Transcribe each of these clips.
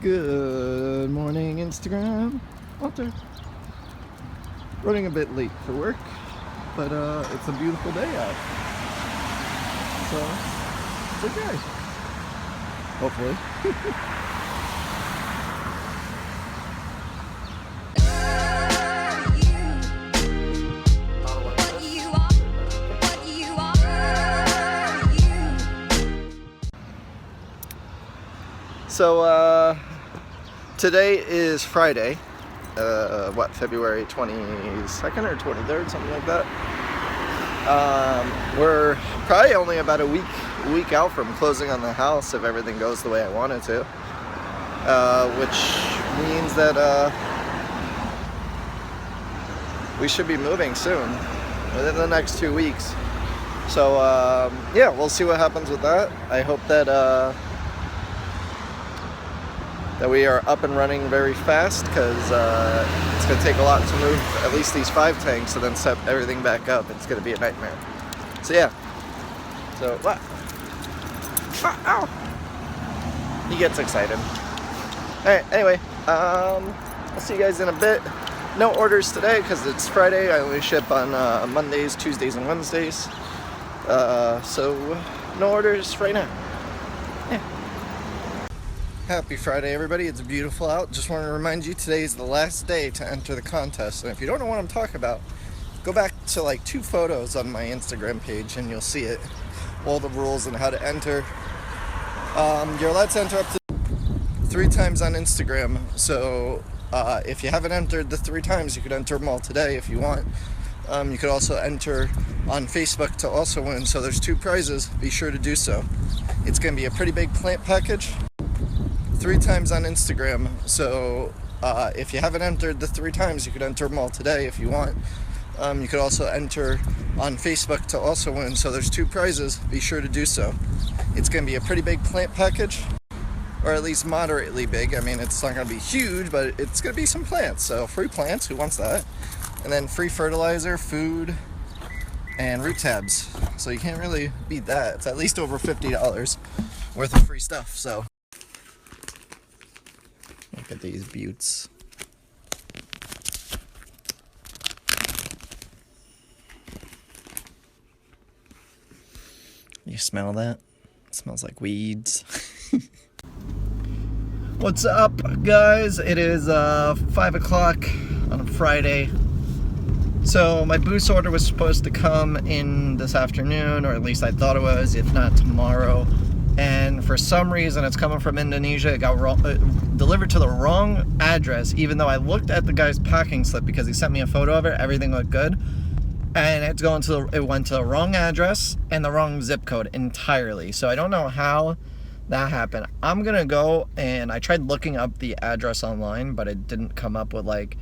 Good morning, Instagram. Walter. Running a bit late for work, but it's a beautiful day out. So, it's okay. Hopefully. So, today is Friday, February 22nd or 23rd, something like that. We're probably only about a week out from closing on the house if everything goes the way I want it to, which means that we should be moving soon, within the next 2 weeks. So yeah, we'll see what happens with that. I hope that we are up and running very fast, because it's going to take a lot to move at least these 5 tanks and then set everything back up. It's going to be a nightmare. So yeah. So what? Ow! He gets excited. Alright, anyway, I'll see you guys in a bit. No orders today because it's Friday. I only ship on Mondays, Tuesdays, and Wednesdays. So no orders right now. Yeah. Happy Friday, everybody. It's beautiful out. Just want to remind you, today is the last day to enter the contest. And if you don't know what I'm talking about, go back to like 2 photos on my Instagram page and you'll see it. All the rules and how to enter. You're allowed to enter up to 3 times on Instagram. So if you haven't entered the 3 times, you could enter them all today if you want. You could also enter on Facebook to also win. So there's 2 prizes. Be sure to do so. It's going to be a pretty big plant package. 3 times on Instagram. So if you haven't entered the 3 times, you could enter them all today if you want. You could also enter on Facebook to also win. So there's 2 prizes. Be sure to do so. It's going to be a pretty big plant package, or at least moderately big. I mean, it's not going to be huge, but it's going to be some plants. So free plants, who wants that? And then free fertilizer, food, and root tabs. So you can't really beat that. It's at least over $50 worth of free stuff. So look at these buttes. You smell that? It smells like weeds. What's up, guys? It is 5 o'clock on a Friday. So my boost order was supposed to come in this afternoon, or at least I thought it was, if not tomorrow. And for some reason, it's coming from Indonesia. It got delivered to the wrong address, even though I looked at the guy's packing slip because he sent me a photo of it. Everything looked good. And it went to the wrong address and the wrong zip code entirely. So I don't know how that happened. I'm gonna go, and I tried looking up the address online, but it didn't come up with, like,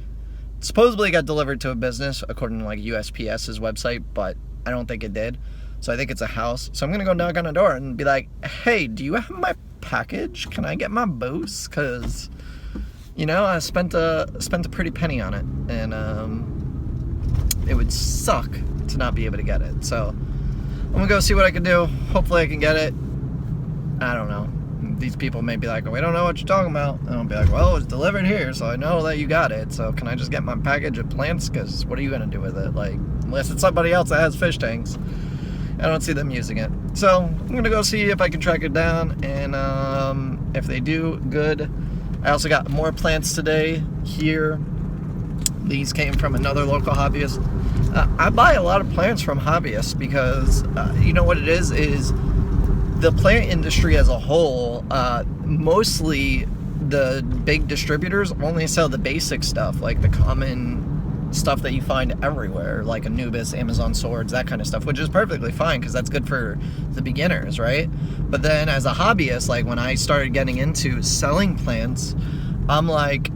supposedly it got delivered to a business according to like USPS's website, but I don't think it did. So I think it's a house. So I'm gonna go knock on the door and be like, hey, do you have my package? Can I get my boost? Cause, you know, I spent a pretty penny on it, and it would suck to not be able to get it. So I'm gonna go see what I can do. Hopefully I can get it. I don't know. These people may be like, we don't know what you're talking about. And I'll be like, well, it's delivered here, so I know that you got it. So can I just get my package of plants? Because what are you gonna do with it? Like, unless it's somebody else that has fish tanks, I don't see them using it. So I'm gonna go see if I can track it down, and if they do, good. I also got more plants today here. These came from another local hobbyist. I buy a lot of plants from hobbyists because you know what it is the plant industry as a whole, mostly the big distributors only sell the basic stuff, like the common stuff that you find everywhere, like Anubis, Amazon swords, that kind of stuff, which is perfectly fine because that's good for the beginners, right? But then as a hobbyist, like when I started getting into selling plants, I'm like,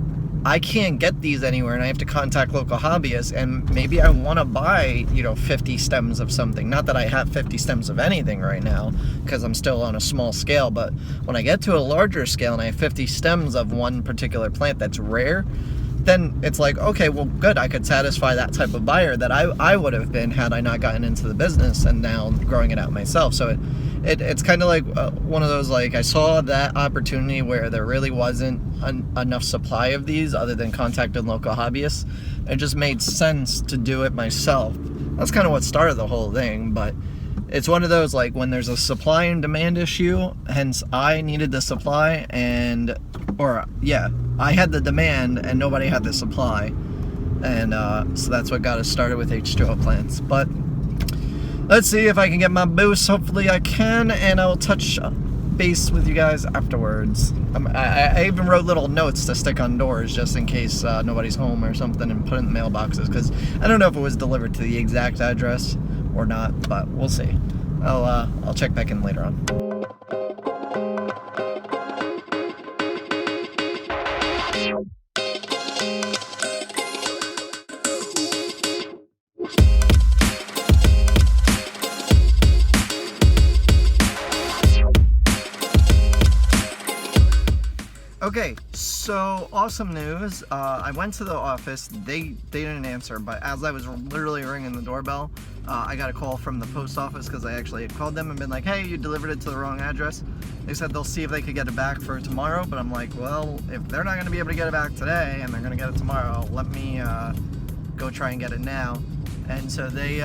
I can't get these anywhere, and I have to contact local hobbyists, and maybe I want to buy, 50 stems of something. Not that I have 50 stems of anything right now, because I'm still on a small scale, but when I get to a larger scale and I have 50 stems of one particular plant that's rare, then it's like, okay, well, good, I could satisfy that type of buyer that I would have been had I not gotten into the business and now growing it out myself. So it's kind of like one of those, like, I saw that opportunity where there really wasn't enough supply of these other than contacting local hobbyists. It just made sense to do it myself. That's kind of what started the whole thing, but it's one of those, like, when there's a supply and demand issue, hence I needed the supply I had the demand and nobody had the supply, and so that's what got us started with H2O plants. But let's see if I can get my boost. Hopefully I can, and I'll touch base with you guys afterwards. I even wrote little notes to stick on doors just in case nobody's home or something, and put in the mailboxes, because I don't know if it was delivered to the exact address or not, but we'll see. I'll check back in later on. Okay, so awesome news. I went to the office. They didn't answer, but as I was literally ringing the doorbell, I got a call from the post office, because I actually had called them and been like, hey, you delivered it to the wrong address. They said they'll see if they could get it back for tomorrow, but I'm like, well, if they're not going to be able to get it back today and they're going to get it tomorrow, let me go try and get it now. And so they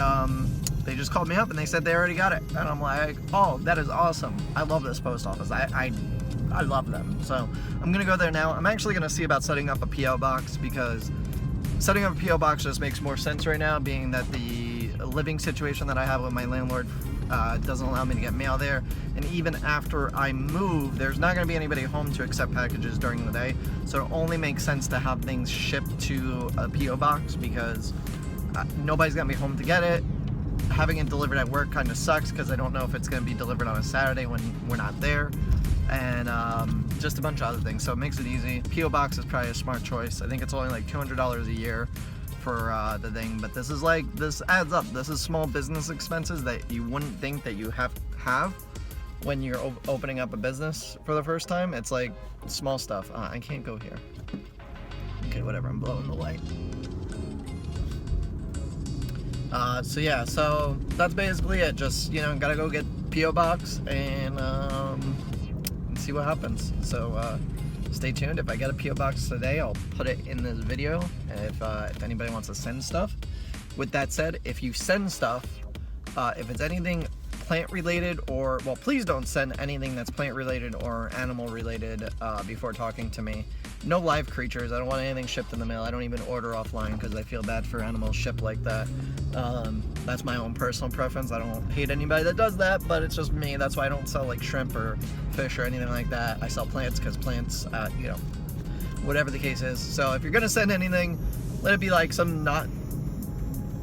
just called me up and they said they already got it. And I'm like, oh, that is awesome. I love this post office. I love them. So I'm gonna go there now. I'm actually gonna see about setting up a PO box, because setting up a PO box just makes more sense right now, being that the living situation that I have with my landlord doesn't allow me to get mail there. And even after I move, there's not gonna be anybody home to accept packages during the day. So it only makes sense to have things shipped to a PO box, because nobody's gonna be home to get it. Having it delivered at work kind of sucks, because I don't know if it's gonna be delivered on a Saturday when we're not there. And just a bunch of other things, so it makes it easy. PO box is probably a smart choice. I think it's only like $200 a year for the thing, but this adds up. This is small business expenses that you wouldn't think that you have when you're opening up a business for the first time. It's like small stuff. I can't go here. Okay, whatever, I'm blowing the light. So yeah, so that's basically it. Just, gotta go get PO box and see what happens. So stay tuned. If I get a PO box today, I'll put it in this video if anybody wants to send stuff. With that said, if you send stuff, if it's anything plant related, or, well, please don't send anything that's plant related or animal related before talking to me. No live creatures. I don't want anything shipped in the mail. I don't even order offline, because I feel bad for animals shipped like that. That's my own personal preference. I don't hate anybody that does that, but it's just me. That's why I don't sell like shrimp or fish or anything like that. I sell plants, because plants, whatever the case is. So if you're gonna send anything, let it be like some not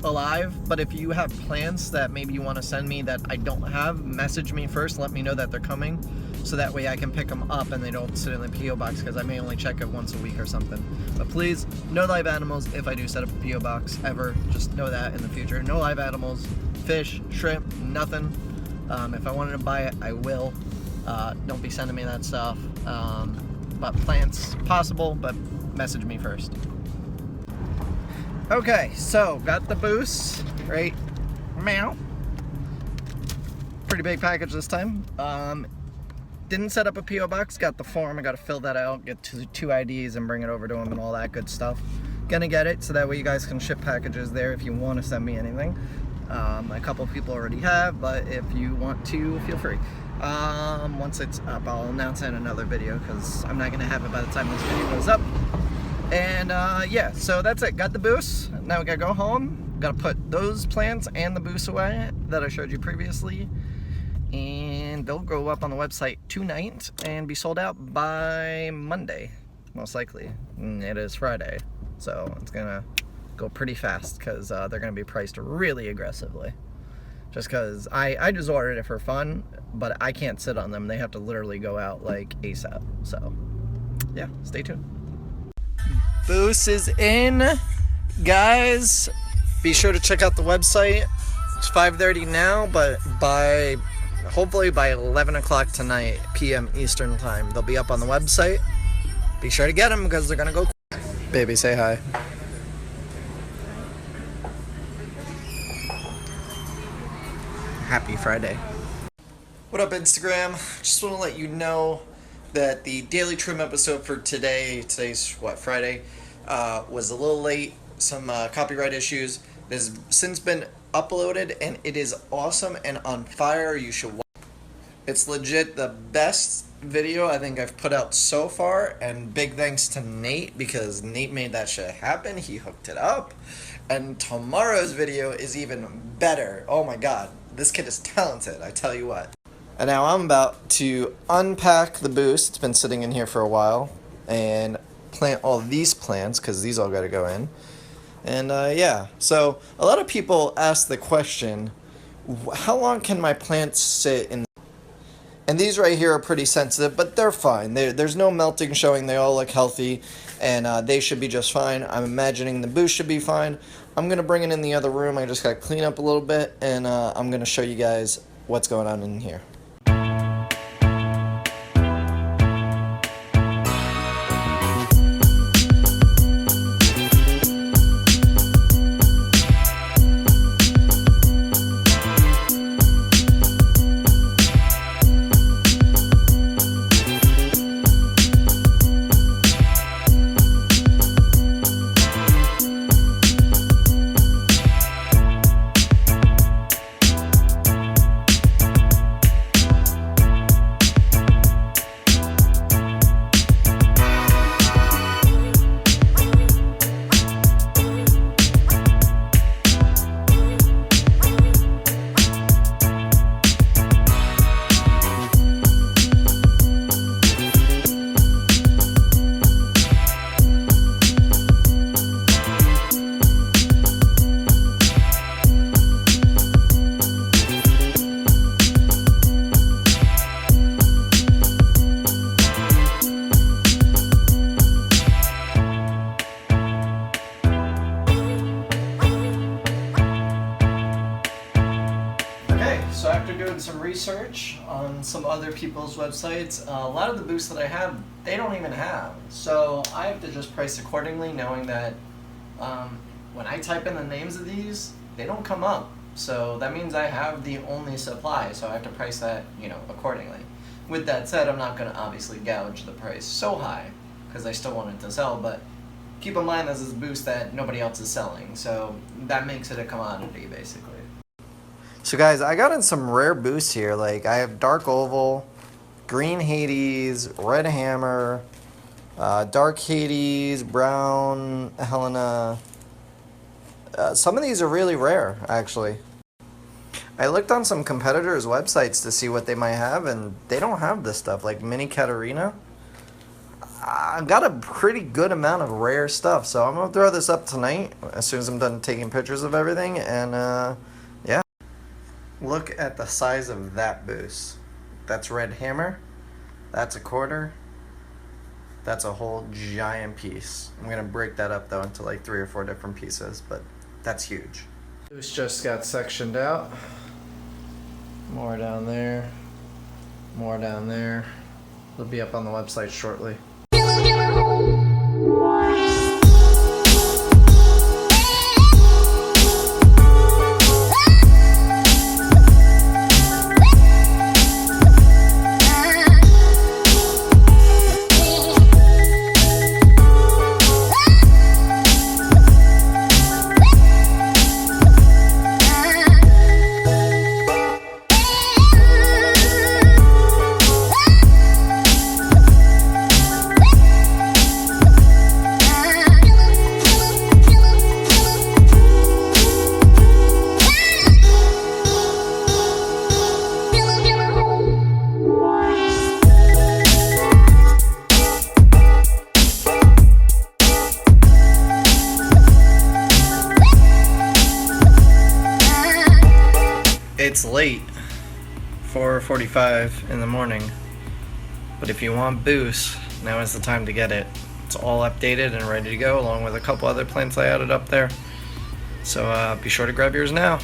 alive. But if you have plants that maybe you want to send me that I don't have, message me first. Let me know that they're coming, so that way I can pick them up and they don't sit in the PO box, because I may only check it once a week or something. But please, no live animals if I do set up a PO box ever. Just know that in the future. No live animals, fish, shrimp, nothing. If I wanted to buy it, I will. Don't be sending me that stuff. But plants, possible, but message me first. Okay, so got the boost, right? Meow. Pretty big package this time. Didn't set up a PO box, got the form. I got to fill that out, get two IDs and bring it over to them and all that good stuff. Gonna get it so that way you guys can ship packages there if you want to send me anything. A couple people already have, but if you want to, feel free. Once it's up, I'll announce it in another video, because I'm not gonna have it by the time this video goes up. And yeah, so that's it. Got the boost. Now we gotta go home. Gotta put those plants and the boost away that I showed you previously, and they'll go up on the website tonight and be sold out by Monday, most likely. And it is Friday, so it's gonna go pretty fast, because they're gonna be priced really aggressively. Just because I just ordered it for fun, but I can't sit on them. They have to literally go out like ASAP. So yeah, stay tuned. Boost is in, guys. Be sure to check out the website. It's 5:30 now, but hopefully by 11 o'clock tonight, PM Eastern time, they'll be up on the website. Be sure to get them, because they're gonna go quick. Baby, say hi. Happy Friday. What up, Instagram? Just want to let you know that the daily trim episode for today's what, Friday, was a little late. Some copyright issues. It has since been uploaded and it is awesome and on fire. You should watch. It's legit the best video I think I've put out so far, and big thanks to Nate because Nate made that shit happen. He hooked it up, and tomorrow's video is even better. Oh my god, this kid is talented, I tell you what. And now I'm about to unpack the boost. It's been sitting in here for a while, and plant all these plants because these all got to go in. And yeah, so a lot of people ask the question, how long can my plants sit in? And these right here are pretty sensitive, but they're fine. There's no melting showing. They all look healthy, and they should be just fine. I'm imagining the boost should be fine. I'm going to bring it in the other room. I just got to clean up a little bit, and I'm going to show you guys what's going on in here. So after doing some research on some other people's websites, a lot of the boosts that I have, they don't even have. So I have to just price accordingly, knowing that when I type in the names of these, they don't come up. So that means I have the only supply, so I have to price that, accordingly. With that said, I'm not going to obviously gouge the price so high, because I still want it to sell, but keep in mind this is a boost that nobody else is selling, so that makes it a commodity, basically. So guys, I got in some rare boosts here. Like I have Dark Oval, Green Hades, Red Hammer, Dark Hades, Brown Helena. Some of these are really rare, actually. I looked on some competitors' websites to see what they might have, and they don't have this stuff. Like Mini Katarina. I've got a pretty good amount of rare stuff, so I'm going to throw this up tonight as soon as I'm done taking pictures of everything, and yeah. Look at the size of that boost. That's Red Hammer. That's a quarter. That's a whole giant piece. I'm going to break that up, though, into like 3 or 4 different pieces, but that's huge. Boost just got sectioned out. More down there. More down there. It'll be up on the website shortly. It's late, 4:45 in the morning, but if you want boost, now is the time to get it. It's all updated and ready to go, along with a couple other plants I added up there. So be sure to grab yours now.